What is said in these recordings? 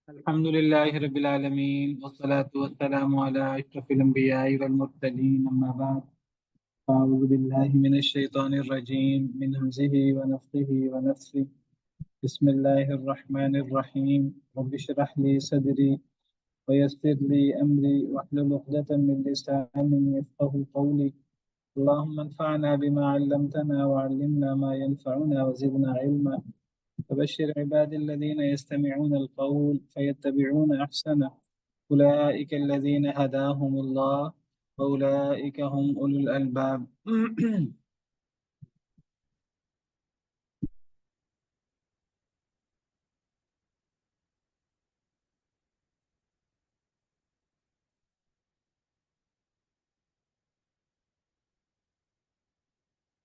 الحمد لله رب العالمين والصلاة والسلام على أشرف الأنبياء والمرسلين أما بعد أعوذ بالله من الشيطان الرجيم من همزه ونفخه ونفسه بسم الله الرحمن الرحيم رب اشرح لي صدري ويسر لي أمري واحلل عقدة من لساني يفقهوا قولي اللهم انفعنا بما علمتنا وعلمنا ما ينفعنا وزدنا علما فبشر عبادي الذين يستمعون القول فيتبعون أحسنه أولئك الذين هداهم الله وأولئك هم أولو الألباب.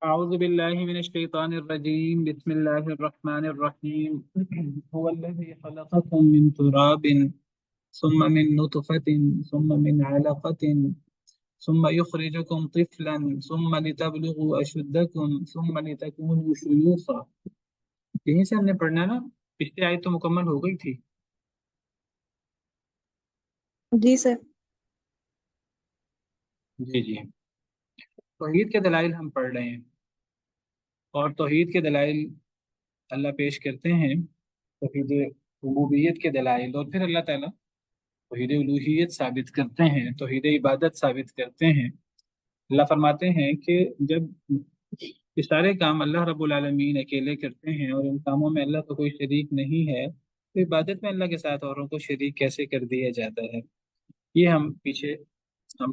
أعوذ بالله من الشيطان الرجيم بسم الله الرحمن الرحيم. هو الذي خلقكم من تراب ثم من نطفة ثم من علقة ثم يخرجكم طفلا ثم لتبلغوا أشدكم ثم لتكونوا شيوخا. یہیں سے ہم نے پڑھنا نا، پچھلی آیت تو مکمل ہو گئی تھی. جی سر. جی توحید کے دلائل ہم پڑھ رہے ہیں، اور توحید کے دلائل اللہ پیش کرتے ہیں، توحید ربوبیت کے دلائل، اور پھر اللہ تعالیٰ توحید الوہیت ثابت کرتے ہیں، توحید عبادت ثابت کرتے ہیں. اللہ فرماتے ہیں کہ جب یہ سارے کام اللہ رب العالمین اکیلے کرتے ہیں اور ان کاموں میں اللہ کا کوئی شریک نہیں ہے، تو عبادت میں اللہ کے ساتھ اوروں کو شریک کیسے کر دیا جاتا ہے. یہ ہم پیچھے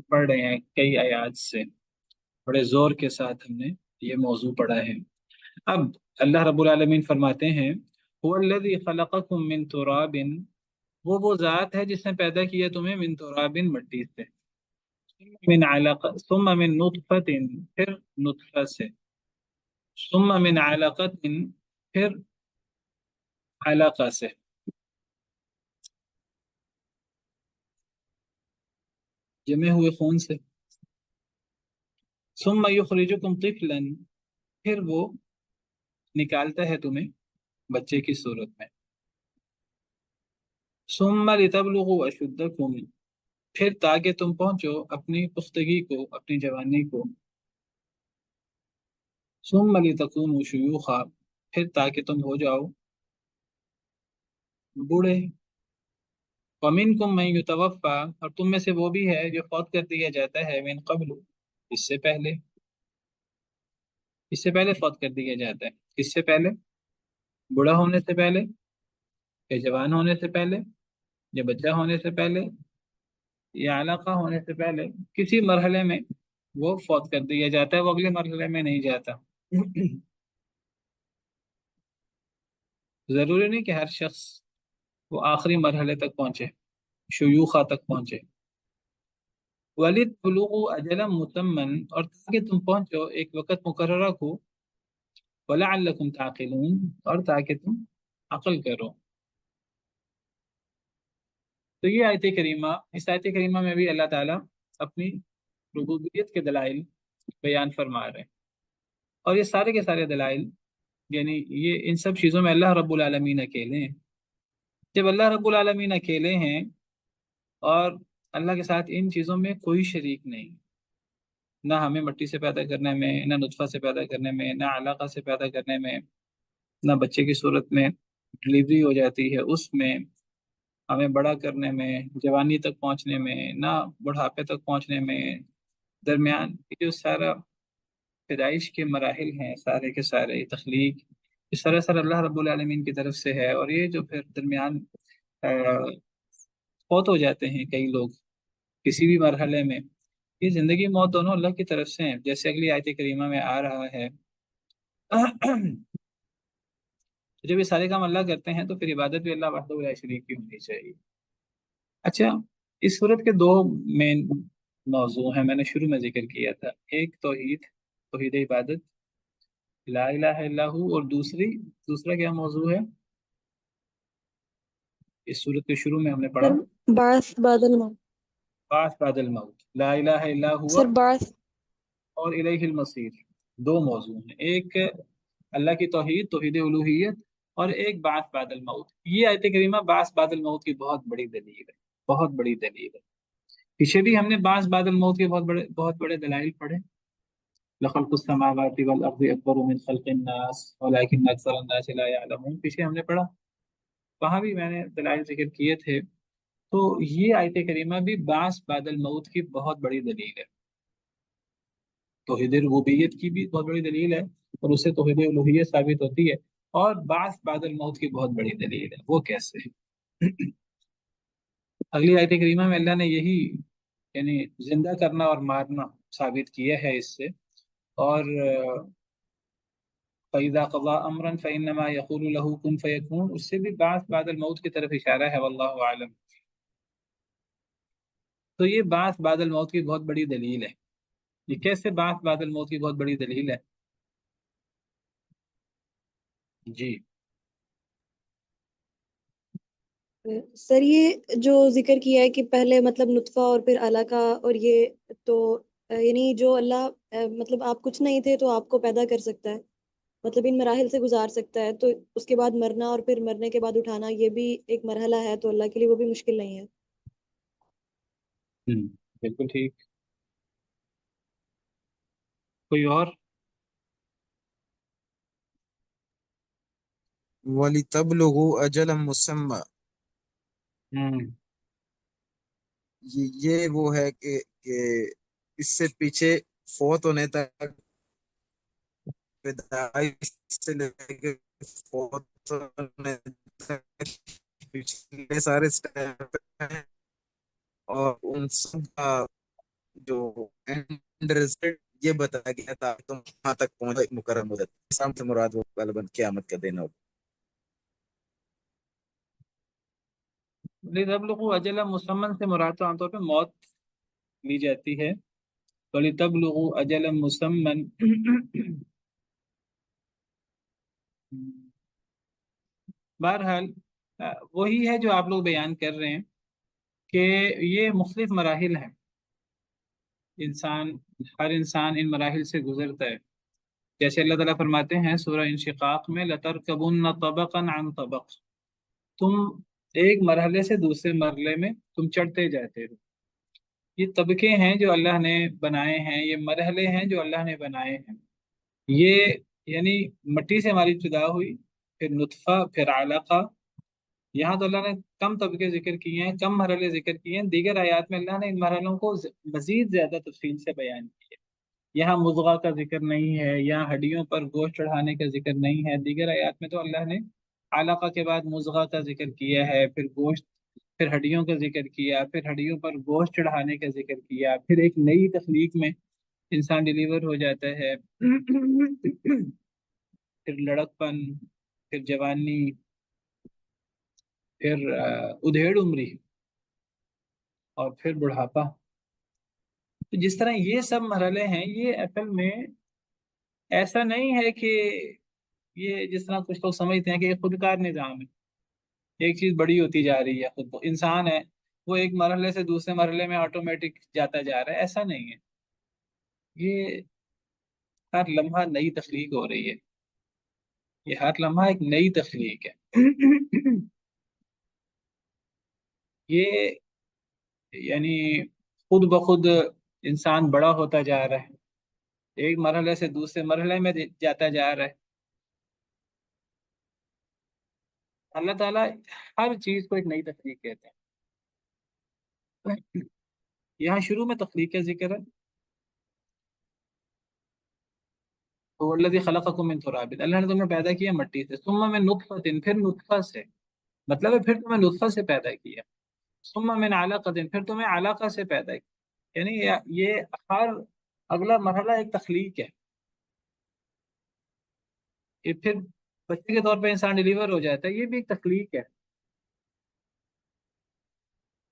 پڑھ رہے ہیں کئی آیات سے، بڑے زور کے ساتھ ہم نے یہ موضوع پڑھا ہے. اب اللہ رب العالمین فرماتے ہیں هو الذی خلقکم من تراب، وہ ذات ہے جس نے پیدا کیا تمہیں من تراب، مٹی سے، من علق ثم من نطفۃ، پھر نطفہ سے، ثم من علقۃ، پھر علقہ سے. جمع ہوئے خون سے. ثم یخرجکم طفلا، پھر وہ نکالتا ہے تمہیں بچے کی صورت میں. ثم لتبلغوا اشدکم، پھر تاکہ تم پہنچو اپنی پختگی کو، اپنی جوانی کو. ثم لتکونوا شیوخا، پھر تاکہ تم ہو جاؤ بوڑھے. ومنکم من یتوفی، اور تم میں سے وہ بھی ہے جو فوت کر دیا جاتا ہے، من قبل، اس سے پہلے. اس سے پہلے فوت کر دیا جاتا ہے. اس سے پہلے بوڑھا ہونے سے پہلے، یا جوان ہونے سے پہلے، یا بچہ ہونے سے پہلے، یا علاقہ ہونے سے پہلے، کسی مرحلے میں وہ فوت کر دیا جاتا ہے، وہ اگلے مرحلے میں نہیں جاتا. ضروری نہیں کہ ہر شخص وہ آخری مرحلے تک پہنچے، شیوخہ تک پہنچے. وَلِتَبْلُغُوا أَجَلًا مُّسَمًّى، اور تاکہ تم پہنچو ایک وقت مقررہ کو. وَلَعَلَّكُمْ تَعْقِلُونَ، اور تاکہ تم عقل کرو. تو یہ آیت کریمہ، اس آیت کریمہ میں بھی اللہ تعالیٰ اپنی ربوبیت کے دلائل بیان فرما رہے ہیں، اور یہ سارے کے سارے دلائل، یعنی یہ ان سب چیزوں میں اللہ رب العالمین اکیلے ہیں. جب اللہ رب العالمین اکیلے ہیں اور اللہ کے ساتھ ان چیزوں میں کوئی شریک نہیں، نہ ہمیں مٹی سے پیدا کرنے میں، نہ نطفہ سے پیدا کرنے میں، نہ علاقہ سے پیدا کرنے میں، نہ بچے کی صورت میں ڈلیوری ہو جاتی ہے اس میں، ہمیں بڑا کرنے میں، جوانی تک پہنچنے میں، نہ بڑھاپے تک پہنچنے میں، درمیان یہ جو سارا پیدائش کے مراحل ہیں، سارے کے سارے تخلیق، یہ سراسر اللہ رب العالمین کی طرف سے ہے. اور یہ جو پھر درمیان فوت ہو جاتے ہیں کئی لوگ کسی بھی مرحلے میں، یہ زندگی موت دونوں اللہ کی طرف سے ہیں، جیسے اگلی آیت کریمہ میں آ رہا ہے. جب یہ سارے کام اللہ کرتے ہیں تو پھر عبادت بھی اللہ وحدہ لا شریک کی ہونی چاہیے. اچھا، اس صورت کے دو مین موضوع ہیں، میں نے شروع میں ذکر کیا تھا. ایک توحید عبادت، لا الہ الا ہو، اور دوسرا کیا موضوع ہے اس صورت کے شروع میں ہم نے پڑھا؟ سر بعث بعد الموت. بعث بعد الموت، لا الہ الا ہوا، سر بعث اور الیہ المصیر. دو موضوع ہیں، ایک اللہ کی توحید، توحید الوہیت، اور ایک بعث بعد الموت. یہ آیت کریمہ بعث بعد الموت کی بہت بڑی دلیل ہے، بہت بڑی دلیل ہے. پیچھے بھی ہم نے بعث بعد الموت کے بہت بڑے دلائل پڑھے. لخلق السماوات والارض اکبر من خلق الناس ولكن اکثر الناس لا يعلمون، پیچھے ہم نے پڑھا، وہاں بھی میں نے دلائل ذکر کیے تھے. تو یہ آیت کریمہ بھی بعث بعد الموت کی بہت بڑی دلیل ہے. توحید ربوبیت کی بھی بہت بڑی دلیل ہے، اور اس سے توحید الوہیت ثابت ہوتی ہے. اور بعث بعد الموت کی بہت بڑی دلیل ہے. وہ کیسے؟ اگلی آیت کریمہ میں اللہ نے یہی، یعنی زندہ کرنا اور مارنا ثابت کیا ہے اس سے. اور فَإِذَا قَضَىٰ أَمْرًا فَإِنَّمَا يَقُولُ لَهُ كُن فَيَكُونُ، اس سے بھی بعث بعد الموت کی طرف اشارہ ہے، واللہ عالم. تو یہ بعث بعد الموت کی بہت بڑی دلیل ہے. یہ کیسے بعث بعد الموت کی بہت بڑی دلیل ہے؟ جی. سر یہ جو ذکر کیا ہے کہ پہلے مطلب نطفہ اور پھر علقہ، اور یہ تو یعنی جو اللہ مطلب آپ کچھ نہیں تھے تو آپ کو پیدا کر سکتا ہے، مطلب ان مراحل سے گزار سکتا ہے، تو اس کے بعد مرنا اور پھر مرنے کے بعد اٹھانا یہ بھی ایک مرحلہ ہے، تو اللہ کے لیے وہ بھی مشکل نہیں ہے. ہم، بالکل ٹھیک. کوئی اور؟ وَلِتَبْلُغُوا أَجَلًا مُّسَمًّى، ہم، یہ وہ ہے کہ اس سے پیچھے فوت ہونے تک، پیدائش سے لے کے فوت ہونے تک پچھلے سارے سٹیپ ہیں، اور ان سب کا جو اینڈ رزلٹ یہ بتایا گیا تاکہ تم وہاں تک پہنچ مقرر مدت. اسلام سے مراد وہ غالباً قیامت کا دن ہوگا. لِتَبْلُغُوا أَجَلًا مُّسَمًّى سے مراد تو عام طور پہ موت لی جاتی ہے. وَلِتَبْلُغُوا أَجَلًا مُّسَمًّى. بہرحال وہی ہے جو آپ لوگ بیان کر رہے ہیں کہ یہ مختلف مراحل ہیں. انسان، ہر انسان ان مراحل سے گزرتا ہے. جیسے اللہ تعالیٰ فرماتے ہیں سورہ انشقاق میں، لَتَرْكَبُنَّ طَبَقًا عَنْ طَبَقٍ، تم ایک مرحلے سے دوسرے مرحلے میں تم چڑھتے جاتے ہو. یہ طبقے ہیں جو اللہ نے بنائے ہیں، یہ مرحلے ہیں جو اللہ نے بنائے ہیں. یہ یعنی مٹی سے ہماری ابتدا ہوئی، پھر نطفہ، پھر علقہ. یہاں تو اللہ نے کم طبقے ذکر کیے ہیں، کم مرحلے ذکر کیے ہیں. دیگر آیات میں اللہ نے ان مرحلوں کو مزید زیادہ تفصیل سے بیان کیا. یہاں مضغہ کا ذکر نہیں ہے، یہاں ہڈیوں پر گوشت چڑھانے کا ذکر نہیں ہے. دیگر آیات میں تو اللہ نے علقہ کے بعد مضغہ کا ذکر کیا ہے، پھر گوشت، پھر ہڈیوں کا ذکر کیا، پھر ہڈیوں پر گوشت چڑھانے کا ذکر کیا، پھر ایک نئی تخلیق میں انسان ڈیلیور ہو جاتا ہے. پھر لڑک پن، پھر جوانی، پھر ادھیڑ عمری، اور پھر بڑھاپا. تو جس طرح یہ سب مرحلے ہیں، یہ اصل میں ایسا نہیں ہے کہ یہ جس طرح کچھ لوگ سمجھتے ہیں کہ یہ خود کار نظام ہے، ایک چیز بڑی ہوتی جا رہی ہے. خود انسان ہے، وہ ایک مرحلے سے دوسرے مرحلے میں آٹومیٹک جاتا جا رہا ہے. ایسا نہیں ہے. یہ ہر لمحہ نئی تخلیق ہو رہی ہے. یہ ہر لمحہ ایک نئی تخلیق ہے. یہ یعنی خود بخود انسان بڑا ہوتا جا رہا ہے، ایک مرحلے سے دوسرے مرحلے میں جاتا جا رہا ہے. اللہ تعالیٰ ہر چیز کو ایک نئی تخلیق کہتے ہیں. یہاں شروع میں تخلیق کا ذکر ہے، تو الذی خلقکم من تراب، اللہ نے تمہیں پیدا کیا مٹی سے، ثم من نطفۃ، پھر نطفہ سے، مطلب ہے پھر تمہیں نطفہ سے پیدا کیا، ثم من علقۃ، پھر تمہیں علقہ سے پیدا کیا. یعنی یہ ہر اگلا مرحلہ ایک تخلیق ہے. کہ پھر بچے کے طور پہ انسان ڈیلیور ہو جاتا ہے، یہ بھی ایک تخلیق ہے.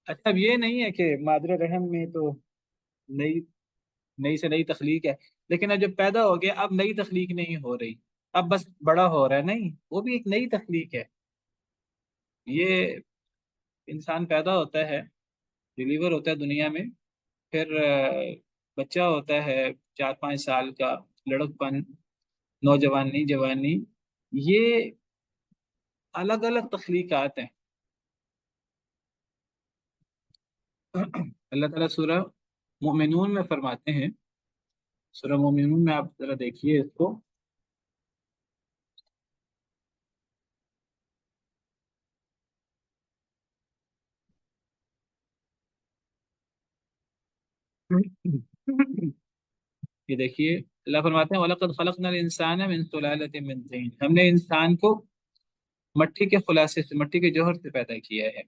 اچھا، اب یہ نہیں ہے کہ مادر رحم میں تو نئی نئی سے نئی تخلیق ہے، لیکن اب جب پیدا ہو گیا اب نئی تخلیق نہیں ہو رہی، اب بس بڑا ہو رہا ہے. نہیں، وہ بھی ایک نئی تخلیق ہے. یہ انسان پیدا ہوتا ہے، ڈیلیور ہوتا ہے دنیا میں، پھر بچہ ہوتا ہے 4 5 سال کا، لڑک پن، نوجوانی، جوانی. یہ الگ الگ تخلیقات ہیں۔ اللہ تعالیٰ سورہ مومنون میں فرماتے ہیں، سورہ مومنون میں آپ ذرا دیکھیے اس کو، یہ دیکھیے اللہ فرماتے ہیں وَلَقَدْ خَلَقْنَا الْإِنسَانَ مِنْ سُلَالَةٍ مِنْ طِينٍ، ہم نے انسان کو مٹی کے خلاصے سے، مٹی کے جوہر سے پیدا کیا ہے۔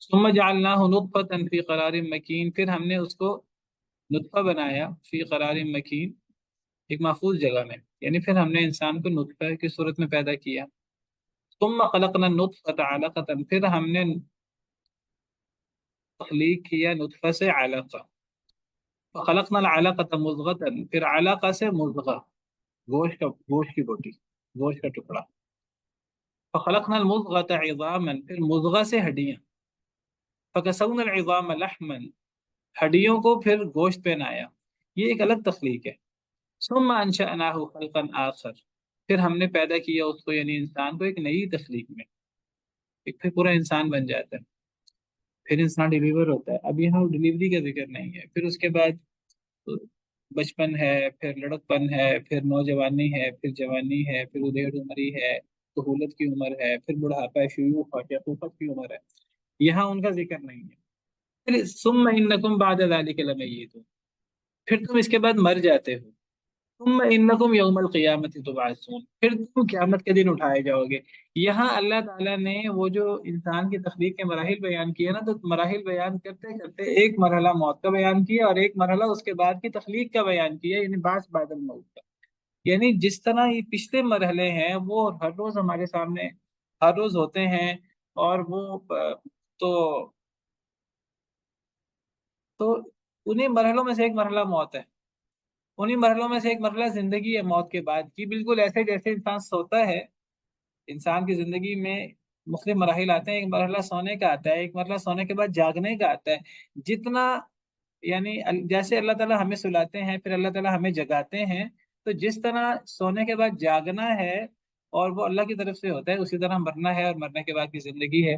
ثُمَّ جَعَلْنَاهُ نُطْفَةً فِي قَرَارٍ مَكِينٍ، پھر ہم نے اس کو نطفہ بنایا، فی قرار مکین، ایک محفوظ جگہ میں، یعنی پھر ہم نے انسان کو نطفہ کی صورت میں پیدا کیا۔ ثم خلقنا النطفة علقة، پھر ہم نے تخلیق کیا نطفہ سے علقہ، فخلقنا العلقة مضغة، پھر علقہ سے مضغہ، گوشت کی بوٹی، گوشت کا ٹکڑا، فخلقنا المضغة عظاما، پھر مضغہ سے ہڈیاں، فکسونا العظام لحما، ہڈیوں کو پھر گوشت پہنایا، یہ ایک الگ تخلیق ہے۔ ثم انشأناه خلقا آخر، پھر ہم نے پیدا کیا اس کو، یعنی انسان کو، ایک نئی تخلیق میں، ایک پھر پورا انسان بن جاتا ہے، پھر انسان ڈیلیور ہوتا ہے۔ اب یہاں ڈیلیوری کا ذکر نہیں ہے، پھر اس کے بعد بچپن ہے، پھر لڑکپن ہے، پھر نوجوانی ہے، پھر جوانی ہے، پھر ادھیڑ عمری ہے، طفولت کی عمر ہے، پھر بڑھاپا ہے، شیوخ اور شیخوخت کی عمر ہے، یہاں ان کا ذکر نہیں ہے۔ پھر ثم انکم بعد ذلک لمیتون، پھر تم اس کے بعد مر جاتے ہو، ثم انکم یوم القیامت تبعثون، پھر تم قیامت کے دن اٹھائے جاؤ گے۔ یہاں اللہ تعالیٰ نے وہ جو انسان کی تخلیق کے مراحل بیان کیے نا، تو مراحل بیان کرتے کرتے ایک مرحلہ موت کا بیان کیا اور ایک مرحلہ اس کے بعد کی تخلیق کا بیان کیا، یعنی بعث بعد الموت کا۔ یعنی جس طرح یہ پچھلے مرحلے ہیں وہ ہر روز ہمارے سامنے ہر روز ہوتے ہیں، اور وہ تو تو انہیں مرحلوں میں سے ایک مرحلہ موت ہے، انہی مرحلوں میں سے ایک مرحلہ زندگی ہے موت کے بعد کی، بالکل ایسے جیسے انسان سوتا ہے، انسان کی زندگی میں مختلف مراحل آتے ہیں، ایک مرحلہ سونے کا آتا ہے، ایک مرحلہ سونے کے بعد جاگنے کا آتا ہے، جتنا یعنی جیسے اللہ تعالیٰ ہمیں سلاتے ہیں پھر اللہ تعالیٰ ہمیں جگاتے ہیں، تو جس طرح سونے کے بعد جاگنا ہے اور وہ اللہ کی طرف سے ہوتا ہے، اسی طرح مرنا ہے اور مرنے کے بعد کی زندگی ہے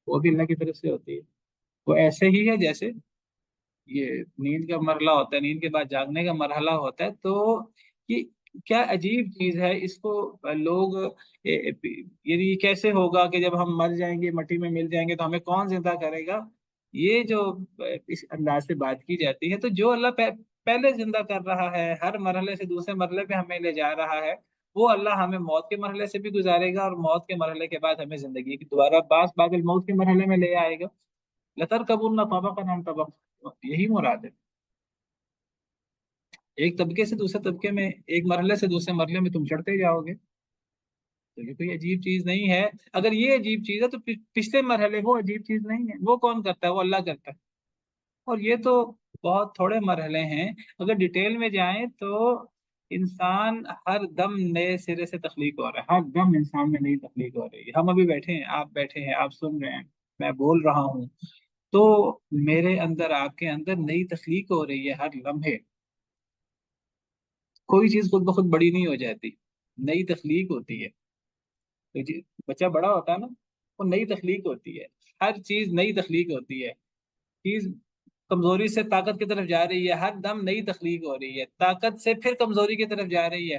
وہ بھی اللہ کی طرف سے ہوتی ہے۔ وہ ایسے ہی ہے جیسے یہ نیند کا مرحلہ ہوتا ہے، نیند کے بعد جاگنے کا مرحلہ ہوتا ہے، تو یہ کیا عجیب چیز ہے، اس کو لوگ یعنی کیسے ہوگا کہ جب ہم مر جائیں گے، مٹی میں مل جائیں گے تو ہمیں کون زندہ کرے گا، یہ جو اس انداز سے بات کی جاتی ہے۔ تو جو اللہ پہلے زندہ کر رہا ہے، ہر مرحلے سے دوسرے مرحلے پہ ہمیں لے جا رہا ہے، وہ اللہ ہمیں موت کے مرحلے سے بھی گزارے گا، اور موت کے مرحلے کے بعد ہمیں زندگی کی دوبارہ بعث بعد الموت کے مرحلے میں لے آئے گا۔ لَتَرْكَبُنَّ طَبَقًا عَنْ طَبَقٍ، یہی مراد ہے، ایک طبقے سے دوسرے طبقے میں، ایک مرحلے سے دوسرے مرحلے میں تم چڑھتے جاؤ گے، تو یہ کوئی عجیب چیز نہیں ہے۔ اگر یہ عجیب چیز ہے تو پچھلے مرحلے وہ عجیب چیز نہیں ہے، وہ کون کرتا ہے؟ وہ اللہ کرتا ہے، اور یہ تو بہت تھوڑے مرحلے ہیں۔ اگر ڈیٹیل میں جائیں تو انسان ہر دم نئے سرے سے تخلیق ہو رہا ہے، ہر دم انسان میں نئی تخلیق ہو رہی ہے۔ ہم ابھی بیٹھے ہیں، آپ سن رہے ہیں، میں بول رہا ہوں، تو میرے اندر، آپ کے اندر نئی تخلیق ہو رہی ہے ہر لمحے، کوئی چیز خود بخود بڑی نہیں ہو جاتی، نئی تخلیق ہوتی ہے۔ تو بچہ بڑا ہوتا ہے نا، وہ نئی تخلیق ہوتی ہے، ہر چیز نئی تخلیق ہوتی ہے، چیز کمزوری سے طاقت کی طرف جا رہی ہے، ہر دم نئی تخلیق ہو رہی ہے، طاقت سے پھر کمزوری کی طرف جا رہی ہے۔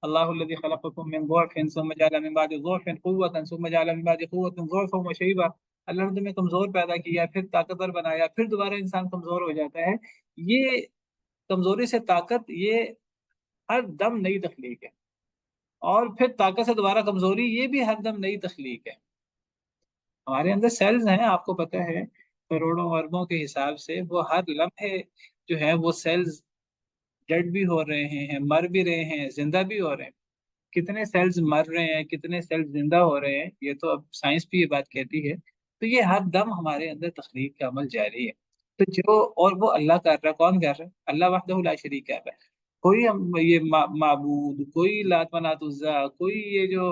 اللہ الذي خلقكم من ضعف ثم جعل من بعد ضعف قوة ثم جعل من بعد قوة ضعفا وشيبا، اللہ نے تمہیں کمزور پیدا کیا، پھر طاقتور بنایا، پھر دوبارہ انسان کمزور ہو جاتا ہے۔ یہ کمزوری سے طاقت، یہ ہر دم نئی تخلیق ہے، اور پھر طاقت سے دوبارہ کمزوری، یہ بھی ہر دم نئی تخلیق ہے۔ ہمارے اندر سیلز ہیں، آپ کو پتہ ہے، کروڑوں اربوں کے حساب سے، وہ ہر لمحے جو ہے وہ سیلز ڈیڈ بھی ہو رہے ہیں، مر بھی رہے ہیں، زندہ بھی ہو رہے ہیں۔ کتنے سیلز مر رہے ہیں، کتنے سیلز زندہ ہو رہے ہیں، یہ تو اب سائنس بھی یہ بات کہتی ہے۔ تو یہ ہر دم ہمارے اندر تخلیق کا عمل جاری ہے۔ تو جو، اور وہ اللہ کر رہا ہے، کون کر رہا ہے؟ اللہ وحدہ لا شریک کر رہا ہے۔ کوئی یہ معبود، کوئی لات منات عزا، کوئی یہ جو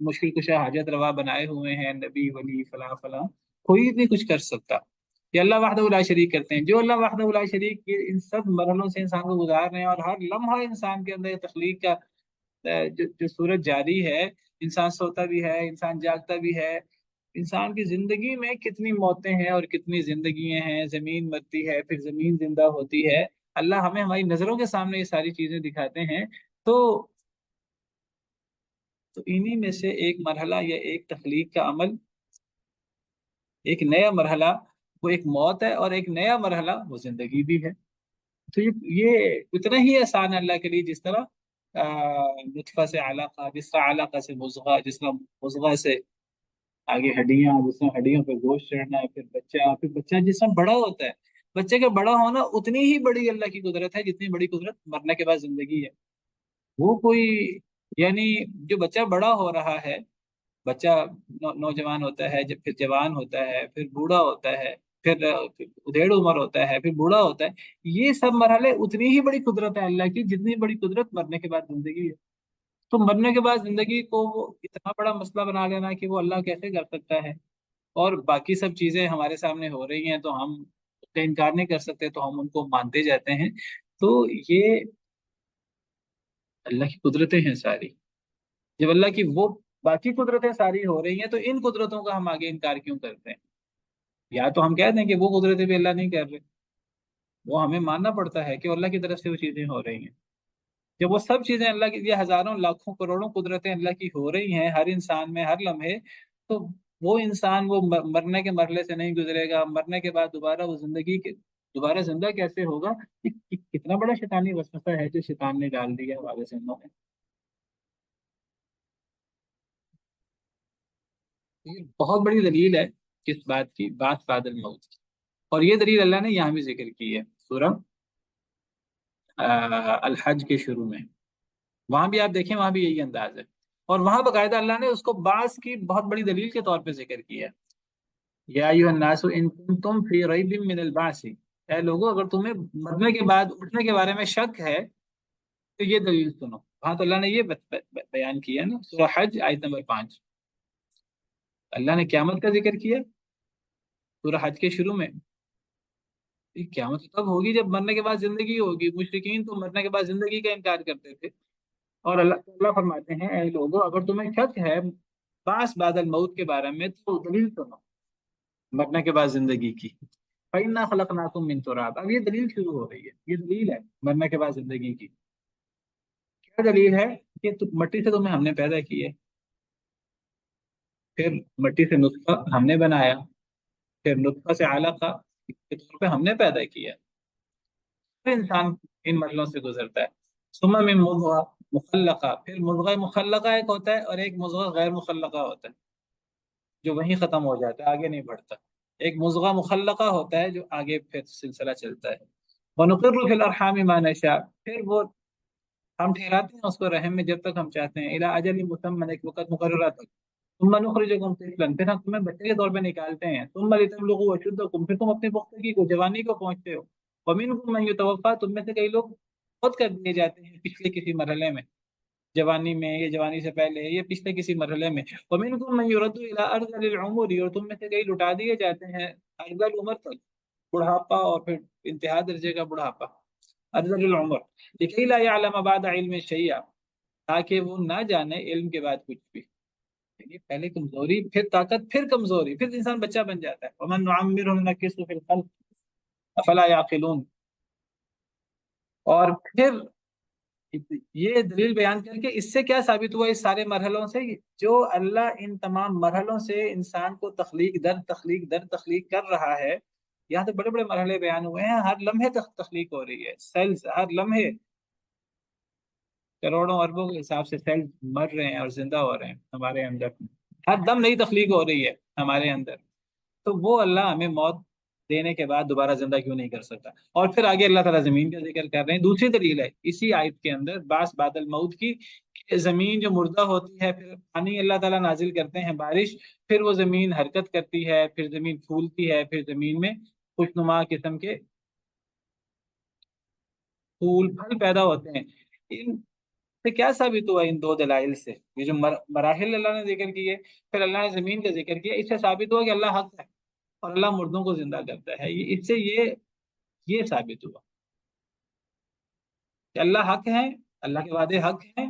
مشکل کشا حاجت روا بنائے ہوئے ہیں نبی ولی فلاں فلاں، کوئی نہیں کچھ کر سکتا، یہ اللہ وحدہ لا شریک کرتے ہیں۔ جو اللہ وحدہ لا شریک یہ ان سب مرحلوں سے انسان کو گزار رہے ہیں، اور ہر لمحہ انسان کے اندر تخلیق کا جو صورت جاری ہے، انسان سوتا بھی ہے، انسان جاگتا بھی ہے، انسان کی زندگی میں کتنی موتیں ہیں اور کتنی زندگیاں ہیں، زمین مرتی ہے پھر زمین زندہ ہوتی ہے، اللہ ہمیں ہماری نظروں کے سامنے یہ ساری چیزیں دکھاتے ہیں۔ تو تو انہی میں سے ایک مرحلہ یا ایک تخلیق کا عمل، ایک نیا مرحلہ وہ ایک موت ہے، اور ایک نیا مرحلہ وہ زندگی بھی ہے۔ تو یہ اتنا ہی آسان ہے اللہ کے لیے، جس طرح نطفہ سے علقہ، جس طرح علقہ سے مضغہ، جس طرح مضغہ سے آگے ہڈیاں، جس طرح ہڈیوں پہ گوشت چڑھنا ہے، پھر بچہ جس طرح بڑا ہوتا ہے، بچے کا بڑا ہونا اتنی ہی بڑی اللہ کی قدرت ہے جتنی بڑی قدرت مرنے کے بعد زندگی ہے۔ وہ کوئی، یعنی جو بچہ بڑا ہو رہا ہے، بچہ نوجوان ہوتا ہے، جب پھر جوان ہوتا ہے، پھر بوڑھا ہوتا ہے، پھر ادھیڑ عمر ہوتا ہے، پھر بوڑھا ہوتا ہے، یہ سب مرحلے اتنی ہی بڑی قدرت ہے اللہ کی جتنی بڑی قدرت مرنے کے بعد زندگی ہے۔ تو مرنے کے بعد زندگی کو وہ اتنا بڑا مسئلہ بنا لینا کہ وہ اللہ کیسے کر سکتا ہے، اور باقی سب چیزیں ہمارے سامنے ہو رہی ہیں تو ہم اس کا انکار نہیں کر سکتے، تو ہم ان کو مانتے جاتے ہیں۔ تو یہ اللہ کی قدرتیں ہیں ساری۔ جب اللہ کی وہ باقی قدرتیں ساری ہو رہی ہیں تو ان قدرتوں کا ہم آگے انکار کیوں کرتے ہیں؟ یا تو ہم کہتے ہیں کہ وہ قدرتیں بھی اللہ نہیں کر رہے، وہ ہمیں ماننا پڑتا ہے کہ اللہ کی طرف سے وہ چیزیں ہو رہی ہیں۔ جب وہ سب چیزیں اللہ کی، یہ ہزاروں لاکھوں کروڑوں قدرتیں اللہ کی ہو رہی ہیں ہر انسان میں ہر لمحے، تو وہ انسان وہ مرنے کے مرحلے سے نہیں گزرے گا، مرنے کے بعد دوبارہ وہ زندگی کے دوبارہ زندہ کیسے ہوگا؟ کتنا بڑا شیطانی وسوسہ ہے جو شیطان نے ڈال دیا ہمارے ذہنوں میں۔ یہ بہت بڑی دلیل ہے کس بات کی؟ بات بعد الموت کی، اور یہ دلیل اللہ نے یہاں بھی ذکر کی ہے سورہ الحج کے شروع میں۔ وہاں بھی آپ دیکھیں، وہاں بھی یہی انداز ہے، اور وہاں باقاعدہ اللہ نے اس کو بعث کی بہت بڑی دلیل کے طور پہ ذکر کیا ہے۔ یا ایھا الناس ان کنتم فی ریب من البعث، اے لوگوں اگر تمہیں مرنے کے بعد اٹھنے کے بارے میں شک ہے تو یہ دلیل سنو۔ وہاں تو اللہ نے یہ بیان کیا نا، سورہ حج آیت نمبر 5، اللہ نے قیامت کا ذکر کیا سورہ حج کے شروع میں۔ یہ قیامت تب ہوگی جب مرنے کے بعد زندگی ہوگی، مشرکین تو مرنے کے بعد زندگی کا انکار کرتے تھے، اور اللہ فرماتے ہیں اے لوگوں اگر تمہیں شک ہے بعث بعد الموت کے بارے میں تو دلیل سنو مرنے کے بعد زندگی کی۔ فَإِنَّا خَلَقْنَاكُم مِّن تُرَابٍ، اب یہ دلیل شروع ہو رہی ہے، یہ دلیل ہے مرنے کے بعد زندگی کی۔ کیا دلیل ہے؟ کہ مٹی سے تمہیں ہم نے پیدا کیا، پھر مٹی سے نطفہ ہم نے بنایا، پھر نطفہ سے علقہ کے طور پہ ہم نے پیدا کیا، پھر انسان ان مرحلوں سے گزرتا ہے۔ ثم من مضغہ مخلقہ، پھر مضغہ مخلقہ ایک ہوتا ہے اور ایک مضغہ غیر مخلقہ ہوتا ہے جو وہیں ختم ہو جاتا ہے، آگے نہیں بڑھتا۔ ایک مضغہ مخلقہ ہوتا ہے جو آگے پھر سلسلہ چلتا ہے۔ وَنُقِرُّ فِي الْأَرْحَامِ مَا نَشَاءُ، پھر وہ ہم ٹھہراتے ہیں اس کو رحم میں جب تک ہم چاہتے ہیں، اِلیٰ أَجَلٍ مُسَمًّى، ایک وقت مقررہ تک۔ ثُمَّ نُخْرِجُكُمْ طِفْلًا، پھر ہم تمہیں بچے کے طور پہ نکالتے ہیں۔ ثُمَّ لِتَبْلُغُوا أَشُدَّكُمْ، پھر تم اپنی پختگی کو، جوانی کو پہنچتے ہو۔ وَمِنْكُم مَّن يُتَوَفَّىٰ، تم میں سے کئی لوگ فوت کر دیے جاتے ہیں پچھلے کسی مرحلے میں، جوانی میں یا جوانی سے پہلے یا پچھلے کسی مرحلے میں۔ وَمِنْكُم مَّن يُرَدُّ إِلَىٰ أَرْذَلِ الْعُمُرِ، اور تم میں سے کئی لٹا دیے جاتے ہیں ارذل عمر تک، بڑھاپا اور پھر انتہا درجے کا بڑھاپا، ارذل العمر، لِكَيْ لَا يَعْلَمَ بَعْدَ عِلْمٍ شَيْئًا، تاکہ وہ نہ جانے علم کے بعد کچھ بھی۔ یعنی پہلے کمزوری، پھر طاقت، پھر کمزوری، پھر انسان بچہ بن جاتا ہے۔ وَمَن نُعَمِّرْهُ نُنَكِّسْهُ فِي الْخَلْقِ أَفَلَا يَعْقِلُونَ، اور پھر یہ دلیل بیان کر کے اس سے کیا ثابت ہوا؟ اس سارے مرحلوں سے جو اللہ ان تمام مرحلوں سے انسان کو تخلیق در تخلیق در تخلیق کر رہا ہے، یہاں تو بڑے بڑے مرحلے بیان ہوئے ہیں، ہر لمحے تخلیق ہو رہی ہے، سیلز ہر لمحے کروڑوں اربوں کے حساب سے سیلز مر رہے ہیں اور زندہ ہو رہے ہیں ہمارے اندر، ہر دم نئی تخلیق ہو رہی ہے ہمارے اندر۔ تو وہ اللہ ہمیں موت دینے کے بعد دوبارہ زندہ کیوں نہیں کر سکتا؟ اور پھر آگے اللہ تعالیٰ زمین کا ذکر کر رہے ہیں، دوسری دلیل ہے اسی آیت کے اندر بعث بعد الموت کی، کہ زمین جو مردہ ہوتی ہے پھر پانی اللہ تعالیٰ نازل کرتے ہیں بارش، پھر وہ زمین حرکت کرتی ہے، پھر زمین پھولتی ہے، پھر زمین میں خوشنما قسم کے پھول پھل پیدا ہوتے ہیں۔ ان سے کیا ثابت ہوا؟ ان دو دلائل سے، یہ جو مراحل اللہ نے ذکر کیے، پھر اللہ نے زمین کا ذکر کیا، اس سے ثابت ہوا کہ اللہ حق ہے اور اللہ مردوں کو زندہ کرتا ہے۔ اس سے یہ ثابت ہوا کہ اللہ حق ہے، اللہ کے وعدے حق ہیں،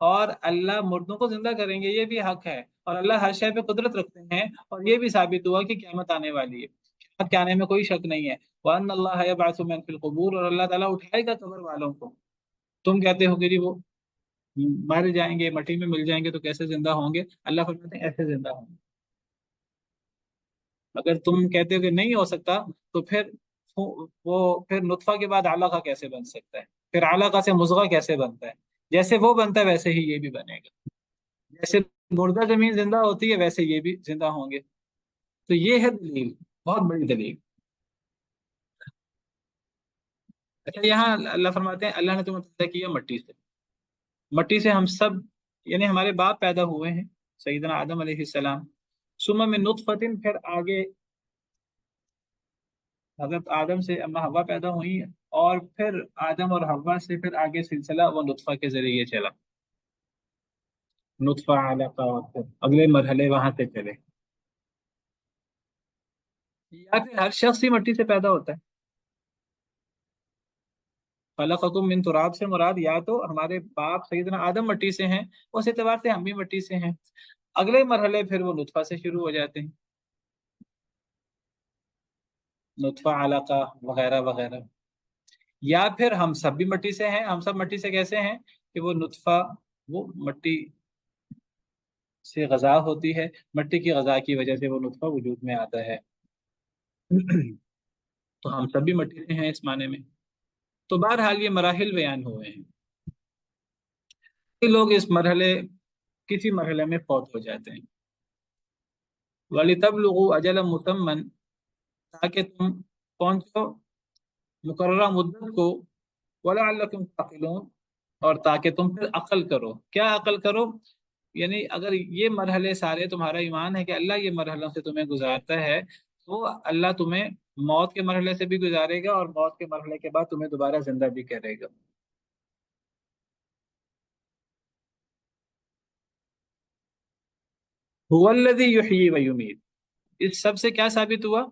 اور اللہ مردوں کو زندہ کریں گے یہ بھی حق ہے، اور اللہ ہر شے پہ قدرت رکھتے ہیں، اور یہ بھی ثابت ہوا کہ قیامت آنے والی ہے، قیامت کے آنے میں کوئی شک نہیں ہے۔ وَأَنَّ اللَّهَ يَبْعَثُ مَن فِي الْقُبُورِ، اور اللہ تعالیٰ اٹھائے گا قبر والوں کو۔ تم کہتے ہو کہ جی وہ مر جائیں گے، مٹی میں مل جائیں گے تو کیسے زندہ ہوں گے؟ اللہ فرماتے ہیں ایسے زندہ ہوں گے۔ اگر تم کہتے ہو کہ نہیں ہو سکتا تو پھر وہ پھر نطفہ کے بعد علقہ کیسے بن سکتا ہے؟ پھر علقہ سے مضغہ کیسے بنتا ہے؟ جیسے وہ بنتا ہے ویسے ہی یہ بھی بنے گا، جیسے مردہ زمین زندہ ہوتی ہے ویسے یہ بھی زندہ ہوں گے۔ تو یہ ہے دلیل، بہت بڑی دلیل۔ اچھا یہاں اللہ فرماتے ہیں اللہ نے تمہیں پیدا کیا مٹی سے، مٹی سے ہم سب یعنی ہمارے باپ پیدا ہوئے ہیں، سیدنا آدم علیہ السلام، ثم من نطفۃ، پھر آگے حضرت آدم سے اما حوا پیدا ہوئی، اور پھر آدم اور حوا سے پھر آگے سلسلہ وہ نطفہ کے ذریعے چلا، نطفہ علقہ، اور پھر اگلے مرحلے وہاں سے چلے۔ یا پھر ہر شخص ہی مٹی سے پیدا ہوتا ہے۔ خلقکم من تراب سے مراد یا تو ہمارے باپ سیدنا آدم مٹی سے ہیں، اس اعتبار سے ہم بھی مٹی سے ہیں، اگلے مرحلے پھر وہ نطفہ سے شروع ہو جاتے ہیں، نطفہ علقہ وغیرہ وغیرہ۔ یا پھر ہم سب بھی مٹی سے ہیں، ہم سب مٹی سے کیسے ہیں کہ وہ نطفہ وہ مٹی سے غذا ہوتی ہے، مٹی کی غذا کی وجہ سے وہ نطفہ وجود میں آتا ہے۔ تو ہم سب بھی مٹی سے ہیں اس معنی میں۔ تو بہرحال یہ مراحل بیان ہوئے ہیں کہ لوگ اس مرحلے کسی مرحلے میں فوت ہو جاتے ہیں۔ وَلِتَبْلُغُوا أَجَلًا مُّسَمًّى، تاکہ تم پہنچو مقررہ مدت کو، وَلَعَلَّكُمْ تَعْقِلُونَ، اور تاکہ تم پھر عقل کرو۔ کیا عقل کرو؟ یعنی اگر یہ مرحلے سارے تمہارا ایمان ہے کہ اللہ یہ مرحلوں سے تمہیں گزارتا ہے، تو اللہ تمہیں موت کے مرحلے سے بھی گزارے گا، اور موت کے مرحلے کے بعد تمہیں دوبارہ زندہ بھی کرے گا۔ هو الذی یحیی و یمیت، اس سب سے کیا ثابت ہوا؟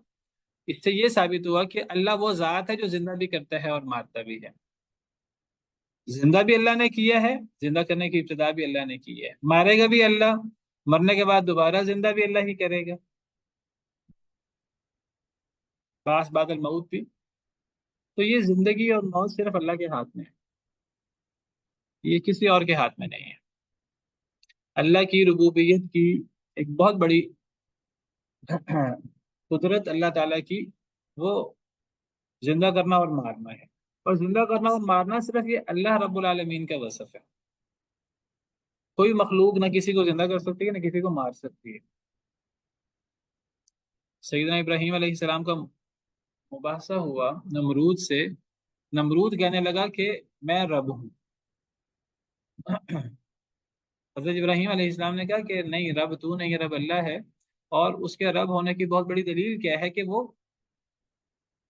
اس سے یہ ثابت ہوا کہ اللہ وہ ذات ہے جو زندہ بھی کرتا ہے اور مارتا بھی ہے۔ زندہ بھی اللہ نے کیا ہے، زندہ کرنے کی ابتدا بھی اللہ نے کی ہے، مارے گا بھی اللہ، مرنے کے بعد دوبارہ زندہ بھی اللہ ہی کرے گا، باس بعد الموت بھی۔ تو یہ زندگی اور موت صرف اللہ کے ہاتھ میں ہے، یہ کسی اور کے ہاتھ میں نہیں ہے۔ اللہ کی ربوبیت کی ایک بہت بڑی قدرت اللہ تعالیٰ کی، وہ زندہ کرنا اور مارنا ہے، اور زندہ کرنا اور مارنا صرف یہ اللہ رب العالمین کا وصف ہے۔ کوئی مخلوق نہ کسی کو زندہ کر سکتی ہے نہ کسی کو مار سکتی ہے۔ سیدنا ابراہیم علیہ السلام کا مباحثہ ہوا نمرود سے، نمرود کہنے لگا کہ میں رب ہوں۔ حضرت ابراہیم علیہ السلام نے کہا کہ نہیں، رب تو نہیں، رب اللہ ہے، اور اس کے رب ہونے کی بہت بڑی دلیل کیا ہے کہ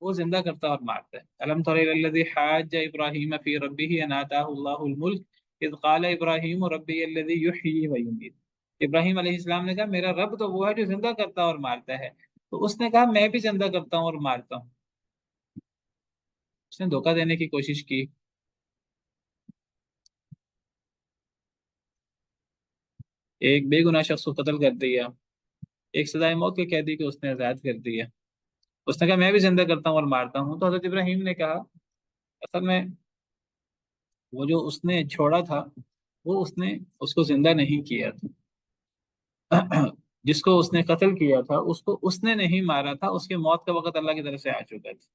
وہ زندہ کرتا اور مارتا ہے۔ الم تر الی الذی حاج ابراہیم فی ربہ ان آتاہ اللہ الملک اذ قال ابراہیم ربی الذی یحیی و یمیت۔ ابراہیم علیہ السلام نے کہا میرا رب تو وہ ہے جو زندہ کرتا اور مارتا ہے، تو اس نے کہا میں بھی زندہ کرتا ہوں اور مارتا ہوں۔ اس نے دھوکہ دینے کی کوشش کی۔ ایک بے گناہ شخص کو قتل کر دیا، ایک سزائے موت کے قیدی کو اس نے آزاد کر دیا، اس نے کہا میں بھی زندہ کرتا ہوں اور مارتا ہوں۔ تو حضرت ابراہیم نے کہا اصل میں وہ جو اس نے چھوڑا تھا وہ اس نے اس کو زندہ نہیں کیا تھا، جس کو اس نے قتل کیا تھا اس کو اس نے نہیں مارا تھا، اس کی موت کا وقت اللہ کی طرف سے آ چکا تھا،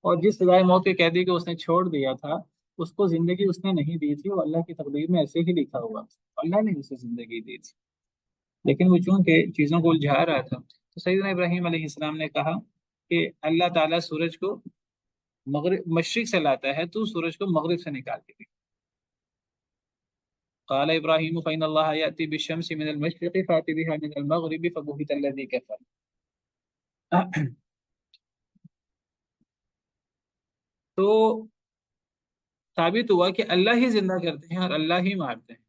اور جس سزائے موت کے قیدی کو اس نے چھوڑ دیا تھا اس کو زندگی اس نے نہیں دی تھی، وہ اللہ کی تقدیر میں ایسے ہی لکھا ہوا تھا، اللہ نے اسے زندگی دی تھی، لیکن وہ چونکہ چیزوں کو الجھا رہا تھا تو سیدنا ابراہیم علیہ السلام نے کہا کہ اللہ تعالیٰ سورج کو مشرق سے لاتا ہے، تو سورج کو مغرب سے نکال کے دے۔ قال ابراہیم فإن اللہ یأتی بالشمس من المشرق فأت بها من المغرب فبہت الذی کفر۔ تو ثابت ہوا کہ اللہ ہی زندہ کرتے ہیں اور اللہ ہی مارتے ہیں،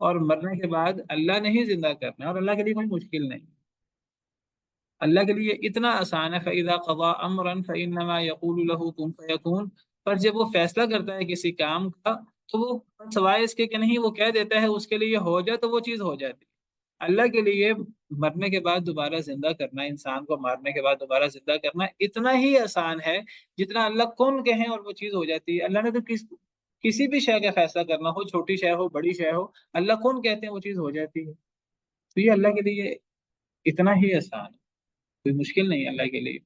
اور مرنے کے بعد اللہ نے ہی زندہ کرنا ہے، اور اللہ کے لیے کوئی مشکل نہیں، اللہ کے لیے اتنا آسان ہے۔ فَإِذَا قَضَىٰ أَمْرًا فَإِنَّمَا يَقُولُ لَهُ كُن فَيَكُونُ، پر جب وہ فیصلہ کرتا ہے کسی کام کا تو وہ سوائے اس کے کہ نہیں وہ کہہ دیتا ہے اس کے لیے ہو جائے تو وہ چیز ہو جاتی ہے۔ اللہ کے لیے مرنے کے بعد دوبارہ زندہ کرنا، انسان کو مارنے کے بعد دوبارہ زندہ کرنا اتنا ہی آسان ہے جتنا اللہ کون کہیں اور وہ چیز ہو جاتی ہے۔ اللہ نے تو کسی بھی شے کا فیصلہ کرنا ہو، چھوٹی شے ہو بڑی شے ہو، اللہ کون کہتے ہیں وہ چیز ہو جاتی ہے۔ تو یہ اللہ کے لیے اتنا ہی آسان ہے، کوئی مشکل نہیں ہے اللہ کے لیے۔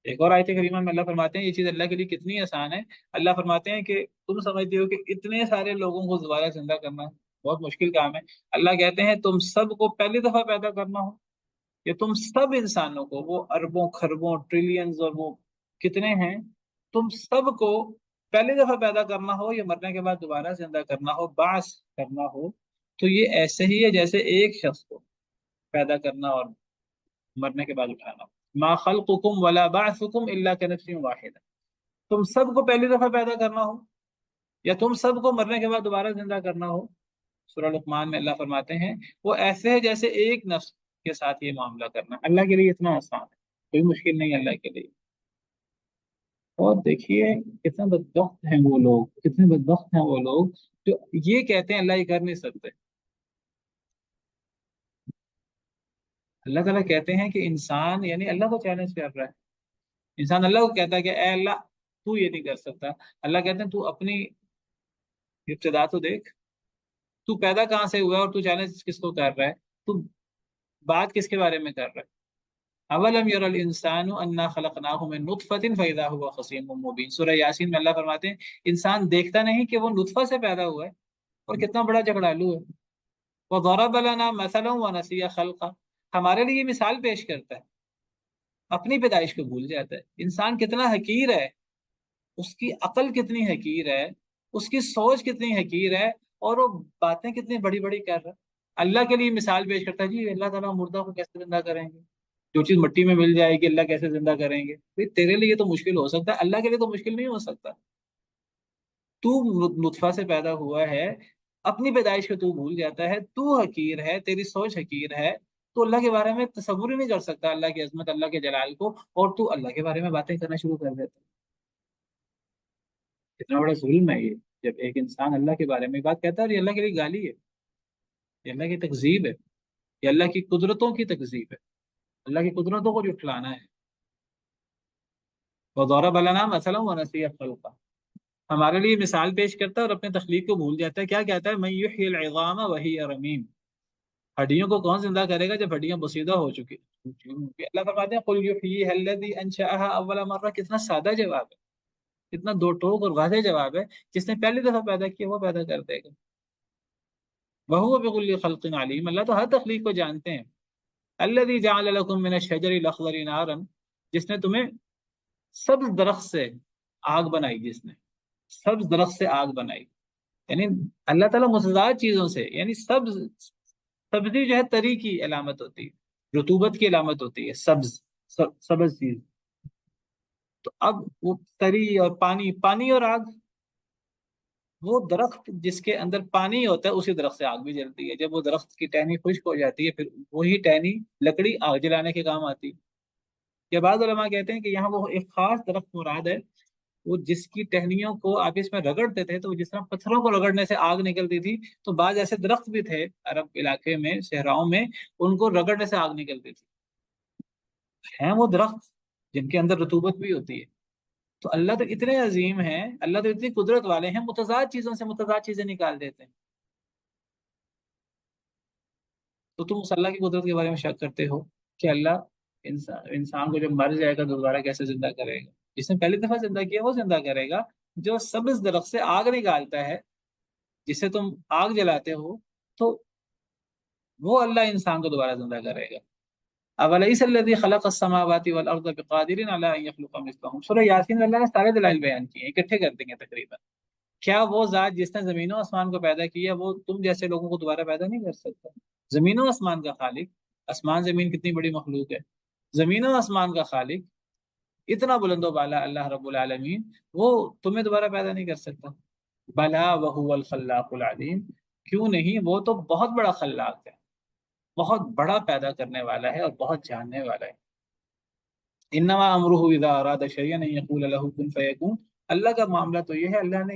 ایک اور آیت کریمہ میں اللہ فرماتے ہیں یہ چیز اللہ کے لیے کتنی آسان ہے۔ اللہ فرماتے ہیں کہ تم سمجھتے ہو کہ اتنے سارے لوگوں کو دوبارہ زندہ کرنا بہت مشکل کام ہے۔ اللہ کہتے ہیں تم سب کو پہلی دفعہ پیدا کرنا ہو، کہ تم سب انسانوں کو، وہ اربوں خربوں ٹریلینز اور وہ کتنے ہیں، تم سب کو پہلی دفعہ پیدا کرنا ہو یا مرنے کے بعد دوبارہ زندہ کرنا ہو، بعث کرنا ہو، تو یہ ایسے ہی ہے جیسے ایک شخص کو پیدا کرنا اور مرنے کے بعد اٹھانا۔ ما خلقکم ولا بعثکم الا کنفس واحدہ، تم سب کو پہلی دفعہ پیدا کرنا ہو یا تم سب کو مرنے کے بعد دوبارہ زندہ کرنا ہو، سورہ لقمان میں اللہ فرماتے ہیں وہ ایسے ہے جیسے ایک نفس کے ساتھ یہ معاملہ کرنا۔ اللہ کے لیے اتنا آسان ہے، کوئی مشکل نہیں ہے اللہ کے لیے۔ اور دیکھیے کتنے بدبخت ہیں وہ لوگ، کتنے بدبخت ہیں وہ لوگ جو یہ کہتے ہیں اللہ یہ کر نہیں سکتے۔ اللہ تعالیٰ کہتے ہیں کہ انسان یعنی اللہ کو چیلنج کر رہا ہے، انسان اللہ کو کہتا ہے کہ اے اللہ تو یہ نہیں کر سکتا۔ اللہ کہتے ہیں تو اپنی ابتدا تو دیکھ، تو پیدا کہاں سے ہوا اور تو چیلنج کس کو کر رہا ہے، تو بات کس کے بارے میں کر رہا ہے۔ اولم یر الانسان انا خلقناہ من نطفۃ فاذا هو خصیم مبین، سورہ یاسین میں اللہ فرماتے ہیں انسان دیکھتا نہیں کہ وہ نطفہ سے پیدا ہوا ہے اور کتنا بڑا جھگڑالو ہے۔ وضرب لنا مثلا ونسی خلقہ، ہمارے لیے مثال پیش کرتا ہے، اپنی پیدائش کو بھول جاتا ہے۔ انسان کتنا حقیر ہے، اس کی عقل کتنی حقیر ہے، اس کی سوچ کتنی حقیر ہے، اور وہ باتیں کتنی بڑی بڑی کر رہا ہے۔ اللہ کے لیے مثال پیش کرتا ہے جی اللہ تعالیٰ مردہ کو کیسے زندہ کریں گے، جو چیز مٹی میں مل جائے گی اللہ کیسے زندہ کریں گے۔ بھئی تیرے لیے تو مشکل ہو سکتا ہے، اللہ کے لیے تو مشکل نہیں ہو سکتا۔ تو نطفہ سے پیدا ہوا ہے، اپنی پیدائش کو تو بھول جاتا ہے، تو حقیر ہے، تیری سوچ حقیر ہے، تو اللہ کے بارے میں تصور ہی نہیں کر سکتا اللہ کی عظمت، اللہ کے جلال کو، اور تو اللہ کے بارے میں باتیں کرنا شروع کر دیتا ہے۔ کتنا بڑا ظلم ہے یہ، جب ایک انسان اللہ کے بارے میں بات کہتا ہے اور یہ اللہ کے لیے گالی ہے، یہ اللہ کی تکذیب ہے، یہ اللہ کی قدرتوں کی تکذیب ہے، اللہ کی قدرتوں کو جھٹلانا ہے۔ وَضَرَبَ لَنَا مَثَلًا وَنَسِيَ خَلْقَهُ، ہمارے لیے مثال پیش کرتا ہے اور اپنے تخلیق کو بھول جاتا ہے۔ کیا کہتا ہے مَن يُحْيِي الْعِظَامَ وَهِيَ رَمِيمٌ، ہڈیوں کو کون زندہ کرے گا جب ہڈیاں بسیدہ ہو چکی۔ اللہ فرماتے ہیں قُلْ يُحْيِيهَا الَّذِي أَنشَأَهَا أَوَّلَ مَرَّةٍ، کتنا سادہ جواب ہے، کتنا دو ٹوک اور واضح جواب ہے، جس نے پہلی دفعہ پیدا کیا وہ پیدا کر دے گا۔ وَهُوَ بِكُلِّ خَلْقٍ عَلِيمٌ، اللہ تو ہر تخلیق کو جانتے ہیں۔ الَّذِي جَعَلَ لَكُم مِّنَ الشَّجَرِ الْأَخْضَرِ نَارًا، جس نے تمہیں سبز درخت سے آگ بنائی، جس نے سبز درخت سے آگ بنائی، یعنی اللہ تعالیٰ متضاد چیزوں سے، یعنی سبزی جو ہے تری کی علامت ہوتی ہے، رطوبت کی علامت ہوتی ہے، سبز چیز، تو اب وہ تری اور پانی اور آگ، وہ درخت جس کے اندر پانی ہوتا ہے اسی درخت سے آگ بھی جلتی ہے، جب وہ درخت کی ٹہنی خشک ہو جاتی ہے پھر وہی ٹہنی لکڑی آگ جلانے کے کام آتی ہے۔ یا بعض علماء کہتے ہیں کہ یہاں وہ ایک خاص درخت مراد ہے، وہ جس کی ٹہنیوں کو آپ اس میں رگڑتے تھے تو جس طرح پتھروں کو رگڑنے سے آگ نکلتی تھی، تو بعض ایسے درخت بھی تھے عرب علاقے میں صحراؤں میں، ان کو رگڑنے سے آگ نکلتی تھی۔ ہیں وہ درخت جن کے اندر رطوبت بھی ہوتی ہے۔ تو اللہ تو اتنے عظیم ہیں، اللہ تو اتنی قدرت والے ہیں، متضاد چیزوں سے متضاد چیزیں نکال دیتے ہیں۔ تو تم اس اللہ کی قدرت کے بارے میں شک کرتے ہو کہ اللہ انسان کو جب مر جائے گا دوبارہ کیسے زندہ کرے گا؟ جس نے پہلی دفعہ زندہ کیا وہ زندہ کرے گا۔ جو سبز درخت سے آگ نکالتا ہے، جسے تم آگ جلاتے ہو، تو وہ اللہ انسان کو دوبارہ زندہ کرے گا۔ اولیس الذی خلق السماوات والارض بقادر علی ان یخلق مثلهم، سورہ یاسین میں اللہ نے سارے دلائل بیان کیے ہیں، اکٹھے کر دیں گے تقریباً۔ کیا وہ ذات جس نے زمین و آسمان کو پیدا کیا وہ تم جیسے لوگوں کو دوبارہ پیدا نہیں کر سکتا؟ زمین و آسمان کا خالق، آسمان زمین کتنی بڑی مخلوق ہے، زمین و آسمان کا خالق اتنا بلند و بالا اللہ رب العالمین، وہ تمہیں دوبارہ پیدا نہیں کر سکتا؟ بلا وہو الخلاق العلیم، کیوں نہیں، وہ تو بہت بڑا خلاق ہے، بہت بڑا پیدا کرنے والا ہے اور بہت جاننے والا ہے۔ انما امرہ اذا اراد شیئا ان یقول له کن فیکون، اللہ کا معاملہ تو یہ ہے، اللہ نے